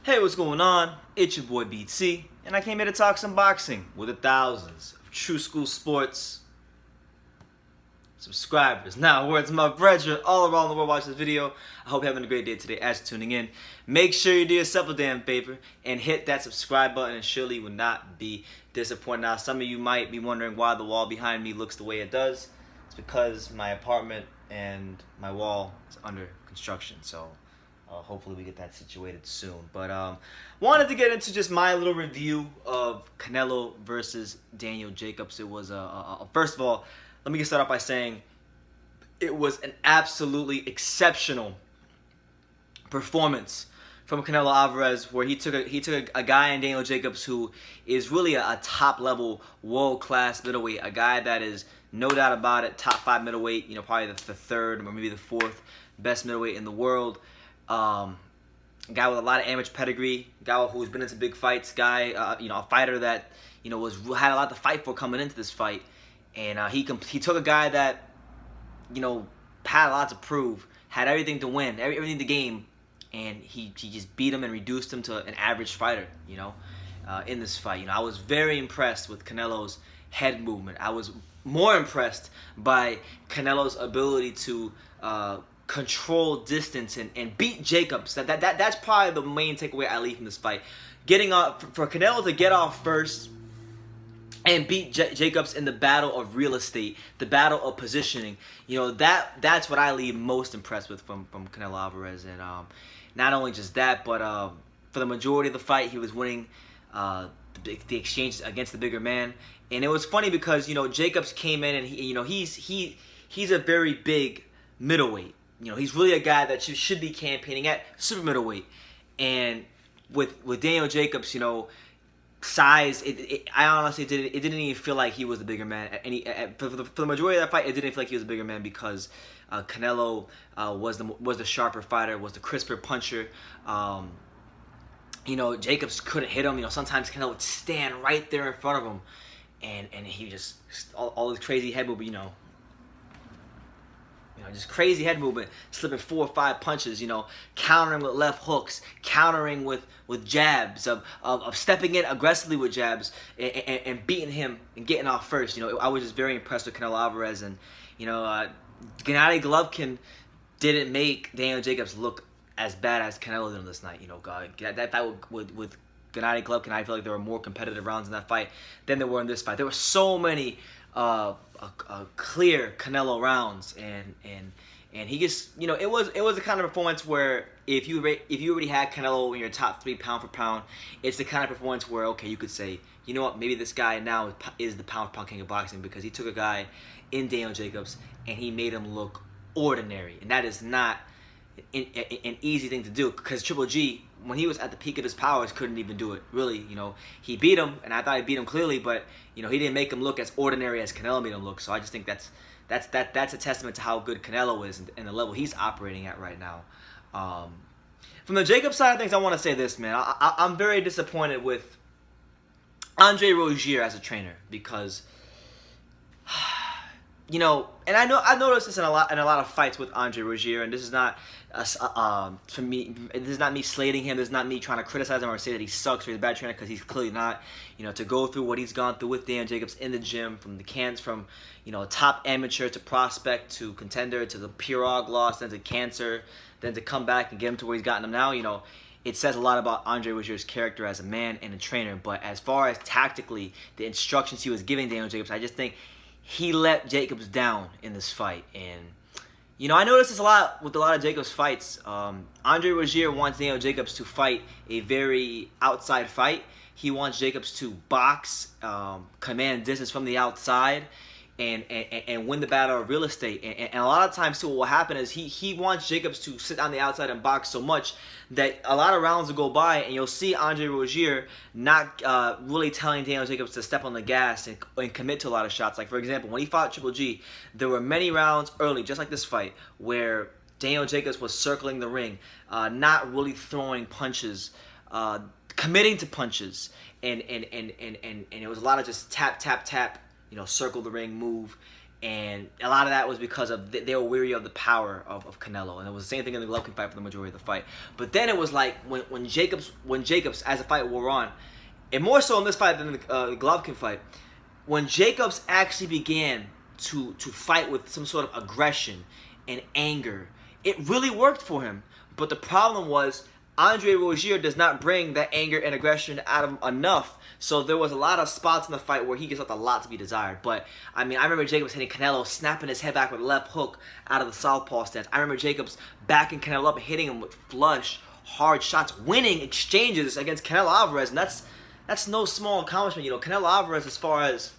Hey, what's going on? It's your boy BT, and I came here to talk some boxing with the thousands of true school sports subscribers. Now, words of my brethren all around the world watch this video. I hope you're having a great day today as you're tuning in. Make sure you do yourself a damn favor and hit that subscribe button, and surely you will not be disappointed. Now, some of you might be wondering why the wall behind me looks the way it does. It's because my apartment and my wall is under construction, so hopefully we get that situated soon. But wanted to get into just my little review of Canelo versus Daniel Jacobs. It was first of all, let me get started off by saying it was an absolutely exceptional performance from Canelo Alvarez, where he took a guy in Daniel Jacobs who is really a top level world class middleweight, a guy that is no doubt about it top 5 middleweight, probably the third or maybe the fourth best middleweight in the world. A guy with a lot of amateur pedigree, guy who's been into big fights, guy a fighter that had a lot to fight for coming into this fight, and he took a guy that had a lot to prove, had everything to win, everything to game, and he just beat him and reduced him to an average fighter. In this fight, I was very impressed with Canelo's head movement. I was more impressed by Canelo's ability to control distance and beat Jacobs. That's probably the main takeaway I leave from this fight. Getting up for Canelo to get off first and beat Jacobs in the battle of real estate, the battle of positioning. That's what I leave most impressed with from Canelo Alvarez. And not only just that, but for the majority of the fight, he was winning the exchange against the bigger man. And it was funny because Jacobs came in and he's a very big middleweight. He's really a guy that should be campaigning at super middleweight. And with Daniel Jacobs, size, I honestly didn't even feel like he was the bigger man. For the majority of that fight, it didn't feel like he was a bigger man because Canelo was the sharper fighter, was the crisper puncher. Jacobs couldn't hit him. Sometimes Canelo would stand right there in front of him, and he just all this crazy head movement. Just crazy head movement, slipping 4 or 5 punches, countering with left hooks, countering with jabs, of stepping in aggressively with jabs and beating him and getting off first. I was just very impressed with Canelo Alvarez. And, Gennady Golovkin didn't make Daniel Jacobs look as bad as Canelo did this night. That fight with Gennady Golovkin, I feel like there were more competitive rounds in that fight than there were in this fight. There were so many clear Canelo rounds, and he just it was the kind of performance where if you already had Canelo in your top 3 pound for pound, it's the kind of performance where you could say, maybe this guy now is the pound for pound king of boxing, because he took a guy in Daniel Jacobs and he made him look ordinary, and that is not an easy thing to do, because Triple G, when he was at the peak of his powers, couldn't even do it. Really, he beat him, and I thought he beat him clearly, but he didn't make him look as ordinary as Canelo made him look. So I just think that's a testament to how good Canelo is and the level he's operating at right now. From the Jacobs side of things, I want to say this, man. I'm very disappointed with Andre Rozier as a trainer, because and I noticed this in a lot of fights with Andre Rozier, and this is not for me. This is not me slating him. This is not me trying to criticize him or say that he sucks or he's a bad trainer, because he's clearly not. To go through what he's gone through with Daniel Jacobs in the gym, from top amateur to prospect to contender to the Pirog loss, then to cancer, then to come back and get him to where he's gotten him now. It says a lot about Andre Rozier's character as a man and a trainer. But as far as tactically, the instructions he was giving Daniel Jacobs, I just think he let Jacobs down in this fight. And I noticed this a lot with a lot of Jacobs fights. Andre Rozier wants Daniel Jacobs to fight a very outside fight. He wants Jacobs to box, command distance from the outside, and win the battle of real estate. And a lot of times, too, what will happen is he wants Jacobs to sit on the outside and box so much that a lot of rounds will go by, and you'll see Andre Rozier not really telling Daniel Jacobs to step on the gas and commit to a lot of shots. Like, for example, when he fought Triple G, there were many rounds early, just like this fight, where Daniel Jacobs was circling the ring, not really throwing punches, committing to punches, and it was a lot of just tap, tap, tap, circle the ring, move, And a lot of that was because of they were weary of the power of Canelo, and it was the same thing in the Golovkin fight for the majority of the fight. But then it was like when Jacobs as the fight wore on, and more so in this fight than the Golovkin fight, when Jacobs actually began to fight with some sort of aggression and anger, it really worked for him. But the problem was Andre Rozier does not bring that anger and aggression out of him enough. So there was a lot of spots in the fight where he just left a lot to be desired. But, I mean, I remember Jacobs hitting Canelo, snapping his head back with a left hook out of the southpaw stance. I remember Jacobs backing Canelo up and hitting him with flush, hard shots, winning exchanges against Canelo Alvarez. And that's no small accomplishment. You know, Canelo Alvarez, as far as,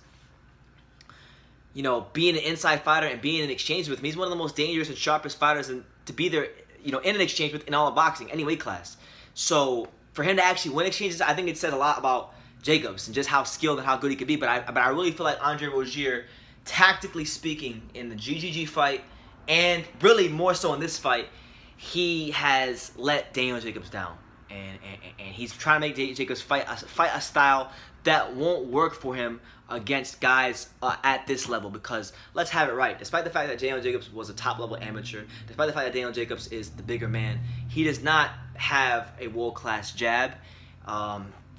you know, being an inside fighter and being in exchange with him, he's one of the most dangerous and sharpest fighters and to be there, you know, in an exchange with in all of boxing, any weight class. So for him to actually win exchanges, I think it says a lot about Jacobs and just how skilled and how good he could be. But I really feel like Andre Rozier, tactically speaking, in the GGG fight and really more so in this fight, he has let Daniel Jacobs down, and he's trying to make Jacobs fight a style that won't work for him against guys at this level. Because let's have it right, despite the fact that Daniel Jacobs was a top-level amateur, despite the fact that Daniel Jacobs is the bigger man, he does not have a world-class jab.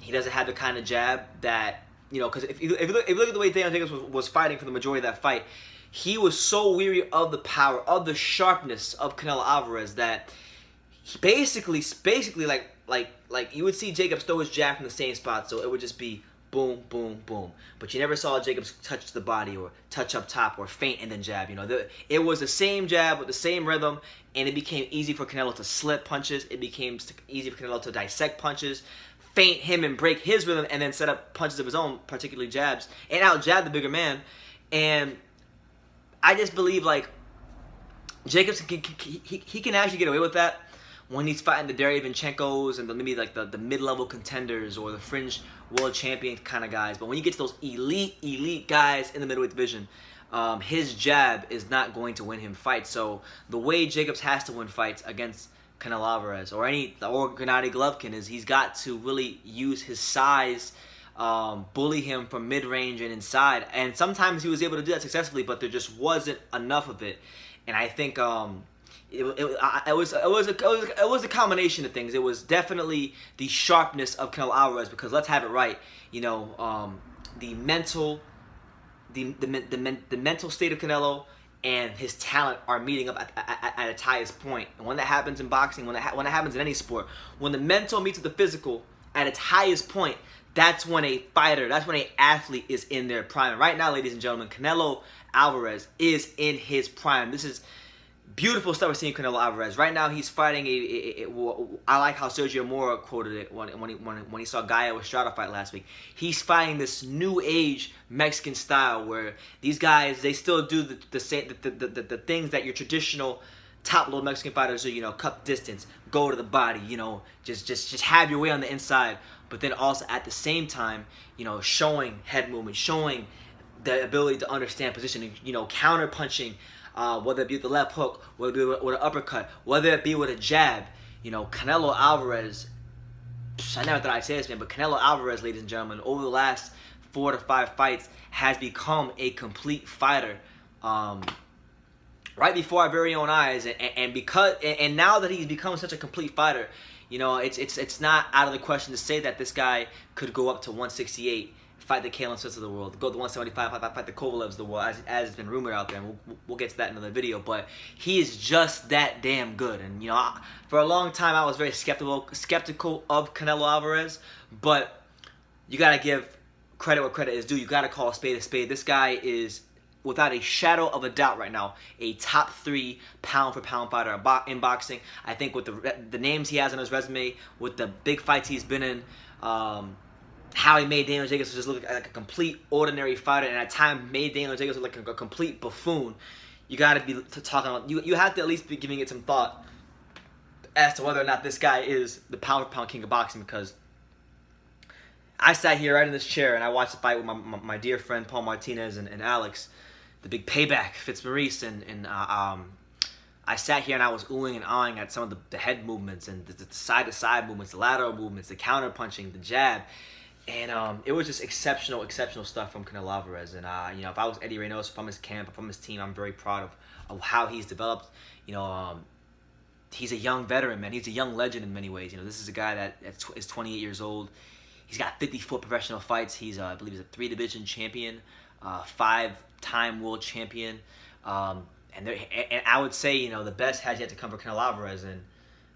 He doesn't have the kind of jab that, you know, because if you look at the way Daniel Jacobs was fighting for the majority of that fight, he was so weary of the power, of the sharpness of Canelo Alvarez that he basically like you would see Jacobs throw his jab from the same spot, so it would just be boom, boom, boom. But you never saw Jacobs touch the body or touch up top or feint and then jab. You know, it was the same jab with the same rhythm, and it became easy for Canelo to slip punches. It became easy for Canelo to dissect punches, feint him and break his rhythm, and then set up punches of his own, particularly jabs, and out-jab the bigger man. And I just believe, like, Jacobs, he can actually get away with that when he's fighting the Derevyachenkos and maybe like the mid-level contenders or the fringe world champion kind of guys. But when you get to those elite guys in the middleweight division, his jab is not going to win him fights. So the way Jacobs has to win fights against Canelo Alvarez or Gennady Golovkin is he's got to really use his size, bully him from mid-range and inside. And sometimes he was able to do that successfully, but there just wasn't enough of it. And I think it was a combination of things. It was definitely the sharpness of Canelo Alvarez, because let's have it right, you know, the mental state of Canelo and his talent are meeting up at its highest point. And when that happens in boxing, when that happens in any sport, when the mental meets with the physical at its highest point, that's when a fighter, that's when an athlete is in their prime. Right now, ladies and gentlemen, Canelo Alvarez is in his prime. This is beautiful stuff we're seeing Canelo Alvarez. Right now, he's fighting I like how Sergio Mora quoted it when he saw Gaia Estrada fight last week. He's fighting this new age Mexican style where these guys, they still do the things that your traditional top-level Mexican fighters do. You know, cut distance, go to the body. You know, just have your way on the inside. But then also at the same time, you know, showing head movement, showing the ability to understand positioning. You know, counter punching. Whether it be with the left hook, whether it be with an uppercut, whether it be with a jab. You know, Canelo Alvarez, I never thought I'd say this, man, but Canelo Alvarez, ladies and gentlemen, over the last 4 to 5 fights, has become a complete fighter. Right before our very own eyes, and now that he's become such a complete fighter, you know, it's not out of the question to say that this guy could go up to 168, fight the Kalen Smiths of the world, go to 175, fight the Kovalevs of the world, as it's been rumored out there, and we'll get to that in another video. But he is just that damn good. And you know, for a long time I was very skeptical of Canelo Alvarez, but you gotta give credit where credit is due. You gotta call a spade a spade. This guy is, without a shadow of a doubt right now, a top 3 pound-for-pound fighter in boxing. I think with the names he has on his resume, with the big fights he's been in, how he made Daniel Jacobs just look like a complete ordinary fighter, and at times made Daniel Jacobs look like a complete buffoon. You got to be talking about, you have to at least be giving it some thought as to whether or not this guy is the pound-for-pound king of boxing. Because I sat here right in this chair and I watched the fight with my dear friend Paul Martinez and Alex, the big payback, Fitzmaurice, and I sat here and I was oohing and ahhing at some of the head movements and the side-to-side movements, the lateral movements, the counter punching, the jab. And it was just exceptional stuff from Canelo Alvarez. And you know, if I was Eddie Reynoso, from his camp, from his team, I'm very proud of how he's developed. You know, he's a young veteran, man. He's a young legend in many ways. You know, this is a guy that is 28 years old. He's got 54 professional fights. He's, I believe, he's a 3-division champion, 5-time world champion. And I would say, you know, the best has yet to come for Canelo Alvarez. And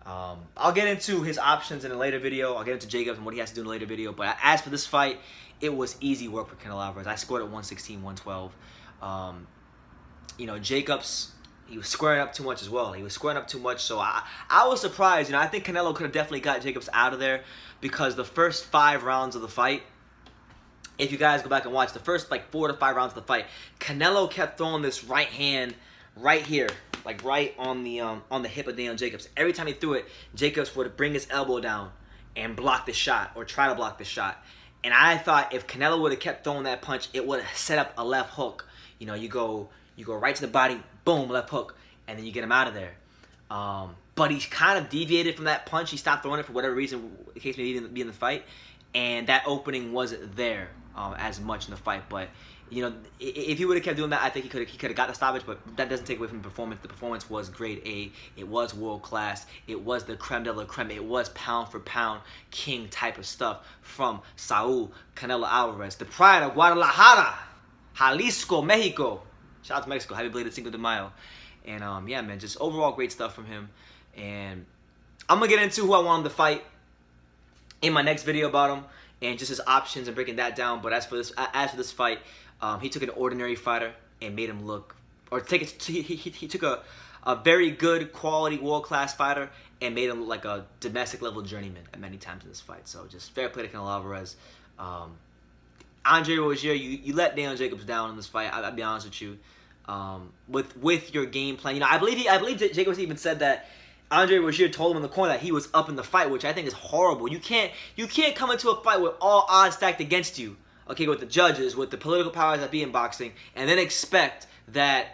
I'll get into his options in a later video. I'll get into Jacobs and what he has to do in a later video. But as for this fight, it was easy work for Canelo Alvarez. I scored at 116, 112. You know, Jacobs, he was squaring up too much as well. He was squaring up too much, so I was surprised. You know, I think Canelo could have definitely got Jacobs out of there, because the first 5 rounds of the fight, if you guys go back and watch the first like 4 to 5 rounds of the fight, Canelo kept throwing this right hand right here, like right on the hip of Daniel Jacobs. Every time he threw it, Jacobs would bring his elbow down and block the shot, or try to block the shot. And I thought if Canelo would have kept throwing that punch, it would have set up a left hook. You know, you go right to the body, boom, left hook, and then you get him out of there. But he kind of deviated from that punch. He stopped throwing it for whatever reason, the case may be in the fight, and that opening wasn't there as much in the fight. But you know, if he would have kept doing that, I think he could have got the stoppage. But that doesn't take away from the performance. The performance was grade A. It was world class. It was the creme de la creme. It was pound for pound king type of stuff from Saul Canelo Alvarez, the pride of Guadalajara, Jalisco, Mexico. Shout out to Mexico. Happy belated Cinco de Mayo. And yeah, man, just overall great stuff from him. And I'm gonna get into who I want him to fight in my next video about him, and just his options and breaking that down. But as for this fight, he took an ordinary fighter and made him look, or he took a very good quality world class fighter and made him look like a domestic level journeyman at many times in this fight. So just fair play to Canelo Alvarez. Andre Rozier, you let Daniel Jacobs down in this fight. I'll be honest with you. With your game plan, you know, I believe Jacobs even said that Andre Rozier told him in the corner that he was up in the fight, which I think is horrible. You can't come into a fight with all odds stacked against you, okay, with the judges, with the political powers that be in boxing, and then expect that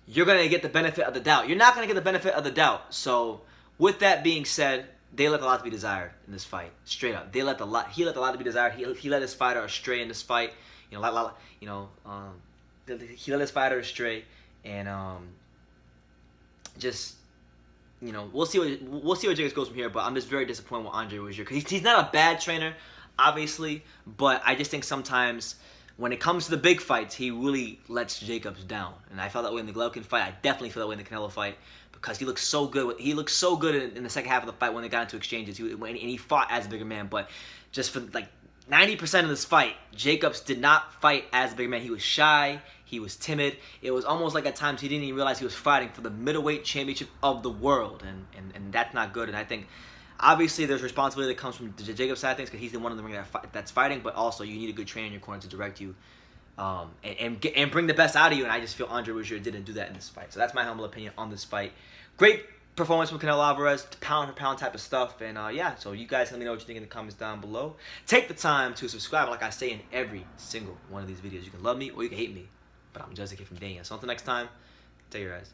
you're gonna get the benefit of the doubt. You're not gonna get the benefit of the doubt. So, with that being said, they left a lot to be desired in this fight. Straight up, he left a lot to be desired. He led his fighter astray in this fight. You know, he led his fighter astray, and just. You know, we'll see where Jacobs goes from here, but I'm just very disappointed with Andre Rozier, because he's not a bad trainer, obviously, but I just think sometimes when it comes to the big fights, he really lets Jacobs down. And I felt that way in the Golovkin fight. I definitely feel that way in the Canelo fight, because he looked so good. He looked so good in the second half of the fight when they got into exchanges. And he fought as a bigger man, but just for like 90% of this fight, Jacobs did not fight as a bigger man. He was shy. He was timid. It was almost like at times he didn't even realize he was fighting for the middleweight championship of the world, and that's not good. And I think obviously there's responsibility that comes from the Jacobs side of things, because he's the one in the ring that's fighting, but also you need a good trainer in your corner to direct you and bring the best out of you. And I just feel Andre Rozier didn't do that in this fight. So that's my humble opinion on this fight. Great performance from Canelo Alvarez, pound for pound type of stuff. And yeah, so you guys let me know what you think in the comments down below. Take the time to subscribe, like I say in every single one of these videos. You can love me or you can hate me, but I'm just a kid from Daniel. So until next time, take care, guys.